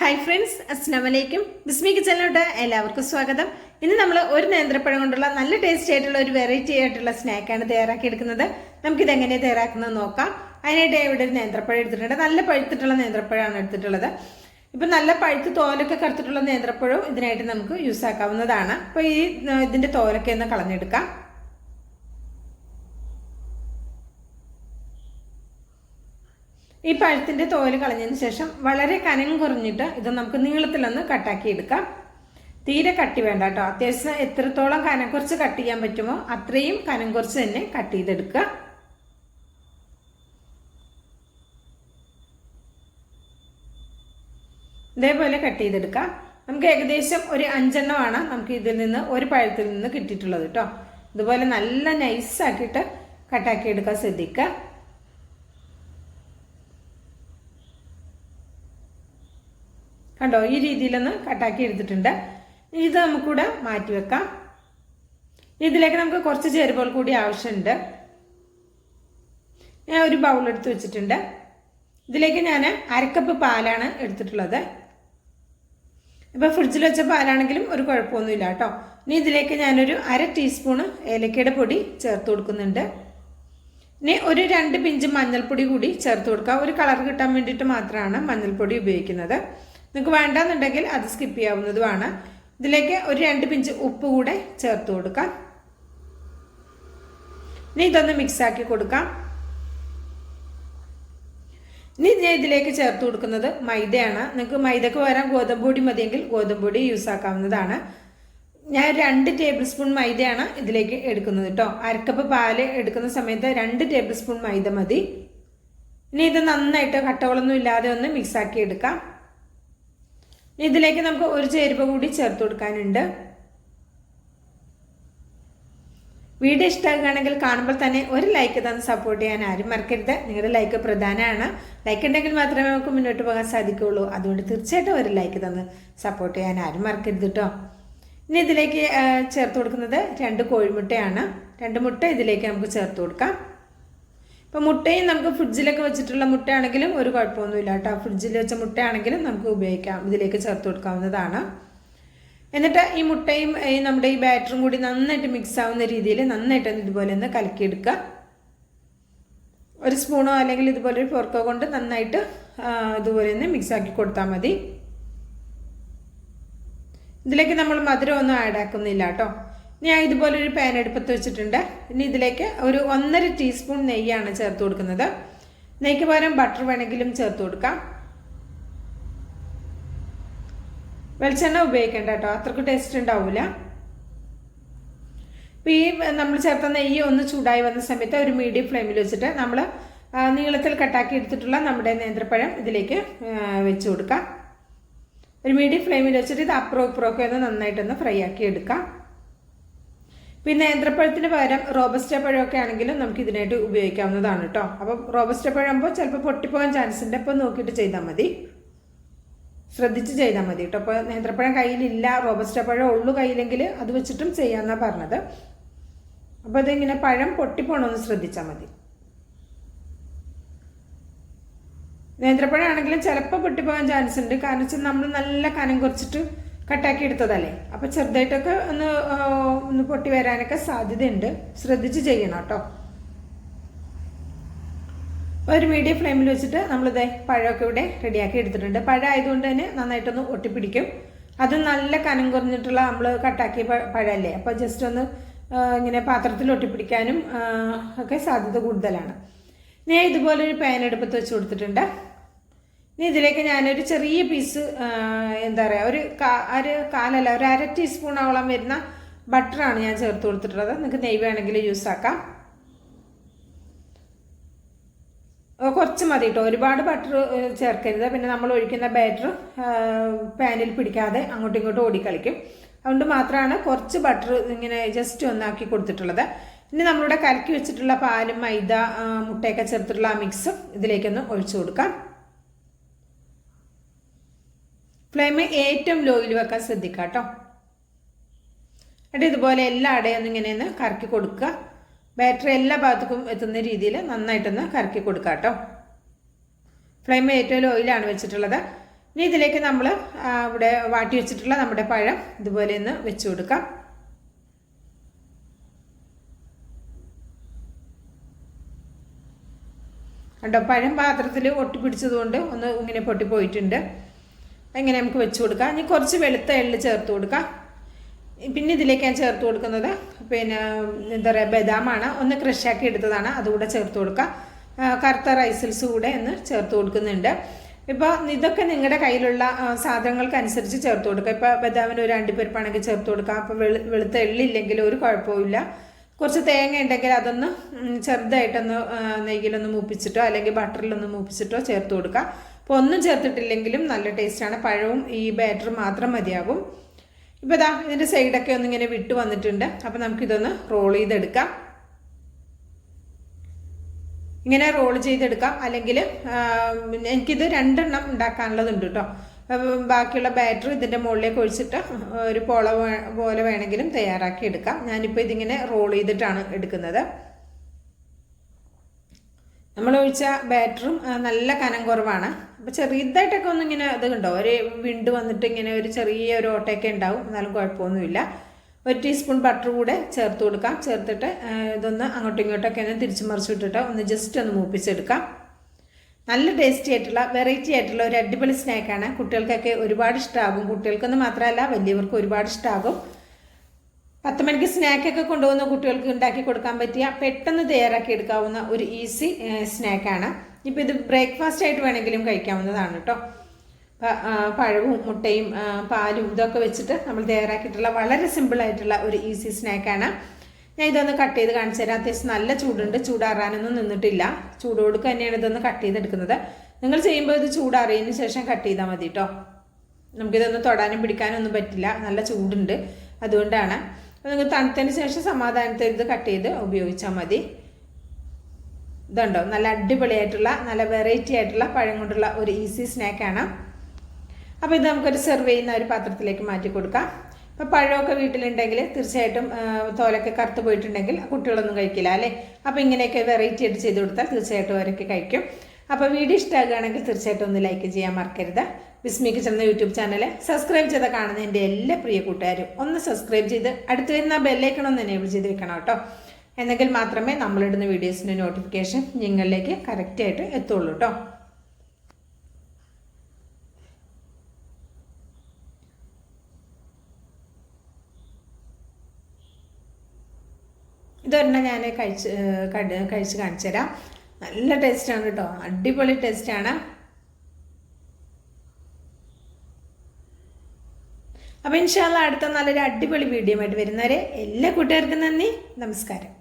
Hi friends, അസ്സലാമു അലൈക്കും. ബിസ്മി കിച്ചണിലോട്ട് എല്ലാവർക്കും സ്വാഗതം. ഇന്ന് നമ്മൾ ഒരു നേന്ത്രപ്പഴം കൊണ്ടുള്ള നല്ല ടേസ്റ്റി ആയിട്ടുള്ള ഒരു വെറൈറ്റി ആയിട്ടുള്ള സ്നാക്കാണ് തയ്യാറാക്കി എടുക്കുന്നത്. നമുക്കിത് എങ്ങനെ തയ്യാറാക്കുന്നത് നോക്കാം. അതിനായിട്ട് ഇവിടെ ഒരു നേന്ത്രപ്പഴം എടുത്തിട്ടുണ്ട്. നല്ല പഴുത്തിട്ടുള്ള നേന്ത്രപ്പഴമാണ് എടുത്തിട്ടുള്ളത്. ഇപ്പം നല്ല പഴുത്ത് തോലൊക്കെ കറുത്തിട്ടുള്ള നേന്ത്രപ്പഴവും ഇതിനായിട്ട് നമുക്ക് യൂസ് ആക്കാവുന്നതാണ്. അപ്പോൾ ഇതിൻ്റെ തോലൊക്കെ ഒന്ന് കളഞ്ഞെടുക്കാം. ഈ പഴത്തിൻ്റെ തോല് കളഞ്ഞതിന് ശേഷം വളരെ കനം കുറഞ്ഞിട്ട് ഇത് നമുക്ക് നീളത്തിലൊന്ന് കട്ടാക്കി എടുക്കാം. തീരെ കട്ടി വേണ്ട കേട്ടോ. അത്യാവശ്യം എത്രത്തോളം കനം കുറച്ച് കട്ട് ചെയ്യാൻ പറ്റുമോ അത്രയും കനം കുറച്ച് തന്നെ കട്ട് ചെയ്തെടുക്കുക. ഇതേപോലെ കട്ട് ചെയ്തെടുക്കാം. നമുക്ക് ഏകദേശം ഒരു 5 എണ്ണമാണ് നമുക്ക് ഇതിൽ നിന്ന് ഒരു പഴത്തിൽ നിന്ന് കിട്ടിയിട്ടുള്ളത് കേട്ടോ. ഇതുപോലെ നല്ല നൈസാക്കിയിട്ട് കട്ടാക്കി എടുക്കാൻ ശ്രദ്ധിക്കുക. കണ്ടോ, ഈ രീതിയിലൊന്ന് കട്ടാക്കി എടുത്തിട്ടുണ്ട്. ഇത് നമുക്കിവിടെ മാറ്റി വെക്കാം. ഇതിലേക്ക് നമുക്ക് കുറച്ച് ചേരുവകൾ കൂടി ആവശ്യമുണ്ട്. ഞാൻ ഒരു ബൗൾ എടുത്ത് വെച്ചിട്ടുണ്ട്. ഇതിലേക്ക് ഞാൻ 1/2 കപ്പ് പാലാണ് എടുത്തിട്ടുള്ളത്. ഇപ്പോൾ ഫ്രിഡ്ജിൽ വെച്ച പാലാണെങ്കിലും ഒരു കുഴപ്പമൊന്നുമില്ല കേട്ടോ. ഇനി ഇതിലേക്ക് ഞാനൊരു 1/2 ടീസ്പൂണ് ഏലക്കയുടെ പൊടി ചേർത്ത് കൊടുക്കുന്നുണ്ട്. ഇനി ഒരു 2 പിഞ്ച് മഞ്ഞൾപ്പൊടി കൂടി ചേർത്ത് കൊടുക്കുക. ഒരു കളർ കിട്ടാൻ വേണ്ടിയിട്ട് മാത്രമാണ് മഞ്ഞൾപ്പൊടി ഉപയോഗിക്കുന്നത്. നിങ്ങൾക്ക് വേണ്ടെന്നുണ്ടെങ്കിൽ അത് സ്കിപ്പ് ചെയ്യാവുന്നതുമാണ്. ഇതിലേക്ക് ഒരു 2 പിഞ്ച് ഉപ്പ് കൂടെ ചേർത്ത് കൊടുക്കാം. ഇനി ഇതൊന്ന് മിക്സാക്കി കൊടുക്കാം. ഇനി ഞാൻ ഇതിലേക്ക് ചേർത്ത് കൊടുക്കുന്നത് മൈദയാണ്. നിങ്ങൾക്ക് മൈദക്ക് പകരം ഗോതമ്പ് പൊടി മതിയെങ്കിൽ ഗോതമ്പ് പൊടി യൂസ് ആക്കാവുന്നതാണ്. ഞാൻ 2 ടേബിൾ സ്പൂൺ മൈദയാണ് ഇതിലേക്ക് എടുക്കുന്നത് കേട്ടോ. 1/2 കപ്പ് പാല് എടുക്കുന്ന സമയത്ത് 2 ടേബിൾ സ്പൂൺ മൈദ മതി. ഇനി ഇത് നന്നായിട്ട് കട്ടകളൊന്നും ഇല്ലാതെ ഒന്ന് മിക്സാക്കി എടുക്കാം. ഇതിലേക്ക് നമുക്ക് ഒരു ചേരുവ കൂടി ചേർത്ത് കൊടുക്കാനുണ്ട്. വീഡിയോ ഇഷ്ടമാകുകയാണെങ്കിൽ കാണുമ്പോൾ തന്നെ ഒരു ലൈക്ക് തന്ന് സപ്പോർട്ട് ചെയ്യാൻ ആരും മറക്കരുത്. നിങ്ങളുടെ ലൈക്ക് പ്രധാനമാണ്. ലൈക്ക് ഉണ്ടെങ്കിൽ മാത്രമേ നമുക്ക് മുന്നോട്ട് പോകാൻ സാധിക്കുകയുള്ളൂ. അതുകൊണ്ട് തീർച്ചയായിട്ടും ഒരു ലൈക്ക് തന്ന് സപ്പോർട്ട് ചെയ്യാൻ ആരും മറക്കരുത് കേട്ടോ. ഇനി ഇതിലേക്ക് ചേർത്ത് കൊടുക്കുന്നത് 2 കോഴിമുട്ടയാണ്. 2 മുട്ട ഇതിലേക്ക് നമുക്ക് ചേർത്ത് കൊടുക്കാം. ഇപ്പോൾ മുട്ടയും നമുക്ക് ഫ്രിഡ്ജിലൊക്കെ വെച്ചിട്ടുള്ള മുട്ടയാണെങ്കിലും ഒരു കുഴപ്പമൊന്നുമില്ല കേട്ടോ. ഫ്രിഡ്ജിൽ വെച്ച മുട്ടയാണെങ്കിലും നമുക്ക് ഉപയോഗിക്കാം. ഇതിലേക്ക് ചേർത്ത് കൊടുക്കാവുന്നതാണ്. എന്നിട്ട് ഈ മുട്ടയും നമ്മുടെ ഈ ബാറ്ററും കൂടി നന്നായിട്ട് മിക്സ് ആവുന്ന രീതിയിൽ നന്നായിട്ട് ഇതുപോലെ ഒന്ന് കലക്കിയെടുക്കുക. ഒരു സ്പൂണോ അല്ലെങ്കിൽ ഇതുപോലെ ഒരു ഫോർക്കോ കൊണ്ട് നന്നായിട്ട് ഇതുപോലെ ഒന്ന് മിക്സ് ആക്കി കൊടുത്താൽ മതി. ഇതിലേക്ക് നമ്മൾ മധുരം ഒന്നും ആഡ് ആക്കുന്നില്ല കേട്ടോ. ഞാൻ ഇതുപോലെ ഒരു പാൻ അടുപ്പത്ത് വെച്ചിട്ടുണ്ട്. ഇനി ഇതിലേക്ക് ഒരു 1.5 ടീസ്പൂൺ നെയ്യാണ് ചേർത്ത് കൊടുക്കുന്നത്. നെയ്ക്ക് പകരം ബട്ടർ വേണമെങ്കിലും ചേർത്ത് കൊടുക്കാം. വെളിച്ചെണ്ണ ഉപയോഗിക്കേണ്ട കേട്ടോ, അത്രക്ക് ടേസ്റ്റ് ഉണ്ടാവില്ല. അപ്പോൾ ഈ നമ്മൾ ചേർത്ത നെയ്യ് ഒന്ന് ചൂടായി വന്ന സമയത്ത് ഒരു മീഡിയം ഫ്ലെയിമിൽ വെച്ചിട്ട് നമ്മൾ നീളത്തിൽ കട്ടാക്കി എടുത്തിട്ടുള്ള നമ്മുടെ നേന്ത്രപ്പഴം ഇതിലേക്ക് വെച്ച് കൊടുക്കാം. ഒരു മീഡിയം ഫ്ലെയിമിൽ വെച്ചിട്ട് ഇത് അപ്പുറവും ഇപ്പുറമൊക്കെ ഒന്ന് നന്നായിട്ടൊന്ന് ഫ്രൈ ആക്കി എടുക്കാം. പിന്നെ നേന്ത്രപ്പഴത്തിന് പകരം റോബസ്റ്റ പഴമൊക്കെ ആണെങ്കിലും നമുക്ക് ഇതിനായിട്ട് ഉപയോഗിക്കാവുന്നതാണ് കേട്ടോ. അപ്പം റോബസ്റ്റ പഴമാകുമ്പോൾ ചിലപ്പോൾ പൊട്ടിപ്പോകാൻ ചാൻസ് ഉണ്ട്. അപ്പോൾ നോക്കിയിട്ട് ചെയ്താൽ മതി, ശ്രദ്ധിച്ച് ചെയ്താൽ മതി കേട്ടോ. അപ്പോൾ നേന്ത്രപ്പഴം കയ്യിലില്ല, റോബസ്റ്റ പഴം ഉള്ളു കയ്യിലെങ്കിൽ അത് വെച്ചിട്ടും ചെയ്യാമെന്നാണ് പറഞ്ഞത്. അപ്പോൾ അതിങ്ങനെ പഴം പൊട്ടിപ്പോണമെന്ന് ശ്രദ്ധിച്ചാൽ മതി. നേന്ത്രപ്പഴം ആണെങ്കിലും ചിലപ്പോൾ പൊട്ടിപ്പോകാൻ ചാൻസ് ഉണ്ട്. കാരണം വെച്ചാൽ നമ്മൾ നല്ല കനം കുറച്ചിട്ട് കട്ടാക്കി എടുത്തതല്ലേ. അപ്പോൾ ചെറുതായിട്ടൊക്കെ ഒന്ന് പൊട്ടി വരാനൊക്കെ സാധ്യതയുണ്ട്. ശ്രദ്ധിച്ച് ചെയ്യണം കേട്ടോ. ഒരു മീഡിയം ഫ്ലെയിമിൽ വെച്ചിട്ട് നമ്മളിത് പഴമൊക്കെ ഇവിടെ റെഡിയാക്കി എടുത്തിട്ടുണ്ട്. പഴം ആയതുകൊണ്ട് തന്നെ നന്നായിട്ടൊന്ന് ഒട്ടിപ്പിടിക്കും. അത് നല്ല കനം കുറഞ്ഞിട്ടുള്ള നമ്മൾ കട്ടാക്കിയ പഴമല്ലേ. അപ്പോൾ ജസ്റ്റ് ഒന്ന് ഇങ്ങനെ പാത്രത്തിൽ ഒട്ടിപ്പിടിക്കാനും ഒക്കെ സാധ്യത കൂടുതലാണ്. ഞാൻ ഇതുപോലൊരു പാൻ അടുപ്പത്ത് വെച്ച് കൊടുത്തിട്ടുണ്ട്. ഇനി ഇതിലേക്ക് ഞാനൊരു ചെറിയ പീസ് എന്താ പറയുക, ഒരു 1/4 ടീസ്പൂണോളം വരുന്ന ബട്ടറാണ് ഞാൻ ചേർത്ത് കൊടുത്തിട്ടുള്ളത്. നിങ്ങൾക്ക് നെയ്യ് വേണമെങ്കിൽ യൂസ് ആക്കാം. കുറച്ച് മതി കേട്ടോ, ഒരുപാട് ബട്ടർ ചേർക്കരുത്. പിന്നെ നമ്മൾ ഒഴിക്കുന്ന ബാറ്റർ പാനിൽ പിടിക്കാതെ അങ്ങോട്ടും ഇങ്ങോട്ടും ഓടിക്കളിക്കും. അതുകൊണ്ട് മാത്രമാണ് കുറച്ച് ബട്ടർ ഇങ്ങനെ ജസ്റ്റ് ഒന്നാക്കി കൊടുത്തിട്ടുള്ളത്. ഇനി നമ്മളിവിടെ കലക്കി വെച്ചിട്ടുള്ള പാലും മൈദ മുട്ടയൊക്കെ ചേർത്തിട്ടുള്ള ആ മിക്സും ഇതിലേക്കൊന്ന് ഒഴിച്ചു കൊടുക്കാം. ഫ്ലെയിം ഏറ്റവും ലോയിൽ വെക്കാൻ ശ്രദ്ധിക്കുക കേട്ടോ. എന്നിട്ട് ഇതുപോലെ എല്ലാ അടയൊന്നും ഇങ്ങനെയൊന്ന് കറക്കി കൊടുക്കുക. ബാറ്ററി എല്ലാ ഭാഗത്തേക്കും എത്തുന്ന രീതിയിൽ നന്നായിട്ടൊന്ന് കറക്കി കൊടുക്കുക കേട്ടോ. ഫ്ലെയിം ഏറ്റവും ലോയിലാണ് വെച്ചിട്ടുള്ളത്. ഇനി ഇതിലേക്ക് നമ്മൾ ഇവിടെ വാട്ടി വെച്ചിട്ടുള്ള നമ്മുടെ പഴം ഇതുപോലെ ഒന്ന് വെച്ച് കൊടുക്കാം. കണ്ടോ, പഴം പാത്രത്തിൽ ഒട്ടിപ്പിടിച്ചതുകൊണ്ട് ഒന്ന് ഇങ്ങനെ പൊട്ടിപ്പോയിട്ടുണ്ട്. അങ്ങനെ നമുക്ക് വെച്ച് കൊടുക്കാം. ഇനി കുറച്ച് വെളുത്ത എള്ള് ചേർത്ത് കൊടുക്കാം. പിന്നെ ഇതിലേക്ക് ഞാൻ ചേർത്ത് കൊടുക്കുന്നത് പിന്നെ എന്താ പറയുക, ബദാമാണ്. ഒന്ന് ക്രഷാക്കി എടുത്തതാണ്, അതുകൂടെ ചേർത്ത് കൊടുക്കാം. കറുത്ത റൈസിൽസ് കൂടെ ഒന്ന് ചേർത്ത് കൊടുക്കുന്നുണ്ട്. ഇപ്പോൾ ഇതൊക്കെ നിങ്ങളുടെ കയ്യിലുള്ള സാധനങ്ങൾക്കനുസരിച്ച് ചേർത്ത് കൊടുക്കുക. ഇപ്പോൾ ബദാമിന് ഒരു അണ്ടിപ്പരിപ്പാണെങ്കിൽ ചേർത്ത് കൊടുക്കാം. അപ്പോൾ വെളുത്ത എള്ളില്ലെങ്കിൽ ഒരു കുഴപ്പമില്ല. കുറച്ച് തേങ്ങ ഉണ്ടെങ്കിൽ അതൊന്ന് ചെറുതായിട്ടൊന്ന് നെയ്യിലൊന്ന് മൂപ്പിച്ചിട്ടോ അല്ലെങ്കിൽ ബട്ടറിലൊന്ന് മൂപ്പിച്ചിട്ടോ ചേർത്ത് കൊടുക്കുക. അപ്പോൾ ഒന്നും ചേർത്തിട്ടില്ലെങ്കിലും നല്ല ടേസ്റ്റാണ്. പഴവും ഈ ബാറ്റർ മാത്രം മതിയാകും. ഇപ്പോൾ ഇതാ ഇതിൻ്റെ സൈഡൊക്കെ ഒന്നിങ്ങനെ വിട്ട് വന്നിട്ടുണ്ട്. അപ്പോൾ നമുക്കിതൊന്ന് റോൾ ചെയ്തെടുക്കാം. ഇങ്ങനെ റോൾ ചെയ്തെടുക്കാം. അല്ലെങ്കിൽ എനിക്കിത് 2 എണ്ണം ഉണ്ടാക്കാനുള്ളതുണ്ട് കേട്ടോ. ബാക്കിയുള്ള ബാറ്റർ ഇതിൻ്റെ മുകളിലേക്ക് ഒഴിച്ചിട്ട് ഒരു പോള പോലെ വേണമെങ്കിലും തയ്യാറാക്കി എടുക്കാം. ഞാനിപ്പോൾ ഇതിങ്ങനെ റോൾ ചെയ്തിട്ടാണ് എടുക്കുന്നത്. നമ്മൾ ഒഴിച്ച ബാറ്ററും നല്ല കനം കുറവാണ്. അപ്പോൾ ചെറിയതായിട്ടൊക്കെ ഒന്നിങ്ങനെ അത് കണ്ടോ, ഒരു വിണ്ട് വന്നിട്ട് ഇങ്ങനെ ഒരു ചെറിയ ഒരു ഓട്ടയൊക്കെ ഉണ്ടാവും. എന്നാലും കുഴപ്പമൊന്നുമില്ല. 1 ടീസ്പൂൺ ബട്ടർ കൂടെ ചേർത്ത് കൊടുക്കാം. ചേർത്തിട്ട് ഇതൊന്ന് അങ്ങോട്ടും ഇങ്ങോട്ടൊക്കെ ഒന്ന് തിരിച്ചു മറിച്ചിട്ടിട്ട് ഒന്ന് ജസ്റ്റ് ഒന്ന് മൂപ്പിച്ചെടുക്കാം. നല്ല ടേസ്റ്റി ആയിട്ടുള്ള വെറൈറ്റി ആയിട്ടുള്ള ഒരു അടിപൊളി സ്നാക്കാണ്. കുട്ടികൾക്കൊക്കെ ഒരുപാട് ഇഷ്ടമാകും. കുട്ടികൾക്കൊന്നും മാത്രമല്ല വലിയവർക്ക് ഒരുപാട് ഇഷ്ടമാകും. 10 മണിക്ക് സ്നാക്കൊക്കെ കൊണ്ടുപോകുന്ന കുട്ടികൾക്ക് ഉണ്ടാക്കി കൊടുക്കാൻ പറ്റിയ പെട്ടെന്ന് തയ്യാറാക്കി എടുക്കാവുന്ന ഒരു ഈസി സ്നാക്കാണ്. ഇപ്പോൾ ഇത് ബ്രേക്ക്ഫാസ്റ്റ് ആയിട്ട് വേണമെങ്കിലും കഴിക്കാവുന്നതാണ് കേട്ടോ. പഴവും മുട്ടയും പാലും ഇതൊക്കെ വെച്ചിട്ട് നമ്മൾ തയ്യാറാക്കിയിട്ടുള്ള വളരെ സിമ്പിളായിട്ടുള്ള ഒരു ഈസി സ്നാക്കാണ്. ഞാൻ ഇതൊന്ന് കട്ട് ചെയ്ത് കാണിച്ചു തരാം. അത്യാവശ്യം നല്ല ചൂടുണ്ട്. ചൂടാറാനൊന്നും നിന്നിട്ടില്ല. ചൂടോടുക്ക് തന്നെയാണ് ഇതൊന്ന് കട്ട് ചെയ്തെടുക്കുന്നത്. നിങ്ങൾ ചെയ്യുമ്പോൾ ഇത് ചൂടാറിയതിന് ശേഷം കട്ട് ചെയ്താൽ മതി കേട്ടോ. നമുക്കിതൊന്ന് തൊടാനും പിടിക്കാനും ഒന്നും പറ്റില്ല, നല്ല ചൂടുണ്ട്. അതുകൊണ്ടാണ്. നിങ്ങൾ തണുത്തതിന് ശേഷം സമാധാനത്തിൽ ഇത് കട്ട് ചെയ്ത് ഉപയോഗിച്ചാൽ മതി. ഇതുണ്ടോ, നല്ല അടിപൊളിയായിട്ടുള്ള നല്ല വെറൈറ്റി ആയിട്ടുള്ള പഴം കൊണ്ടുള്ള ഒരു ഈസി സ്നാക്കാണ്. അപ്പോൾ ഇത് നമുക്കൊരു സെർവ് ചെയ്യുന്ന ഒരു പാത്രത്തിലേക്ക് മാറ്റി കൊടുക്കാം. ഇപ്പോൾ പഴമൊക്കെ വീട്ടിലുണ്ടെങ്കിൽ തീർച്ചയായിട്ടും തോലൊക്കെ കറുത്ത് പോയിട്ടുണ്ടെങ്കിൽ കുട്ടികളൊന്നും കഴിക്കില്ല അല്ലേ. അപ്പോൾ ഇങ്ങനെയൊക്കെ വെറൈറ്റി ആയിട്ട് ചെയ്ത് കൊടുത്താൽ തീർച്ചയായിട്ടും അവരൊക്കെ കഴിക്കും. അപ്പോൾ വീഡിയോ ഇഷ്ടമാകുകയാണെങ്കിൽ തീർച്ചയായിട്ടും ഒന്ന് ലൈക്ക് ചെയ്യാൻ മറക്കരുത്. ബിസ്മി കിച്ചൺ എന്ന യൂട്യൂബ് ചാനൽ സബ്സ്ക്രൈബ് ചെയ്ത് കാണുന്ന എൻ്റെ എല്ലാ പ്രിയ കൂട്ടുകാരും ഒന്ന് സബ്സ്ക്രൈബ് ചെയ്ത് അടുത്ത് വരുന്ന ബെല്ലൈക്കൺ ഒന്ന് എനേബിൾ ചെയ്ത് വെക്കണം കേട്ടോ. എന്നെങ്കിൽ മാത്രമേ നമ്മളിടുന്ന വീഡിയോസിൻ്റെ നോട്ടിഫിക്കേഷൻ നിങ്ങളിലേക്ക് കറക്റ്റായിട്ട് എത്തുള്ളൂ കേട്ടോ. ഇതൊരെണ്ണം ഞാൻ കഴിച്ച് കാണിച്ചു തരാം. നല്ല ടേസ്റ്റാണ് കേട്ടോ, അടിപൊളി ടേസ്റ്റാണ്. അപ്പോൾ ഇൻഷാ അല്ലാഹ് അടുത്ത നല്ലൊരു അടിപൊളി വീഡിയോ ആയിട്ട് വരുന്നവരെ എല്ലാ കൂട്ടുകാർക്കും നന്ദി, നമസ്കാരം.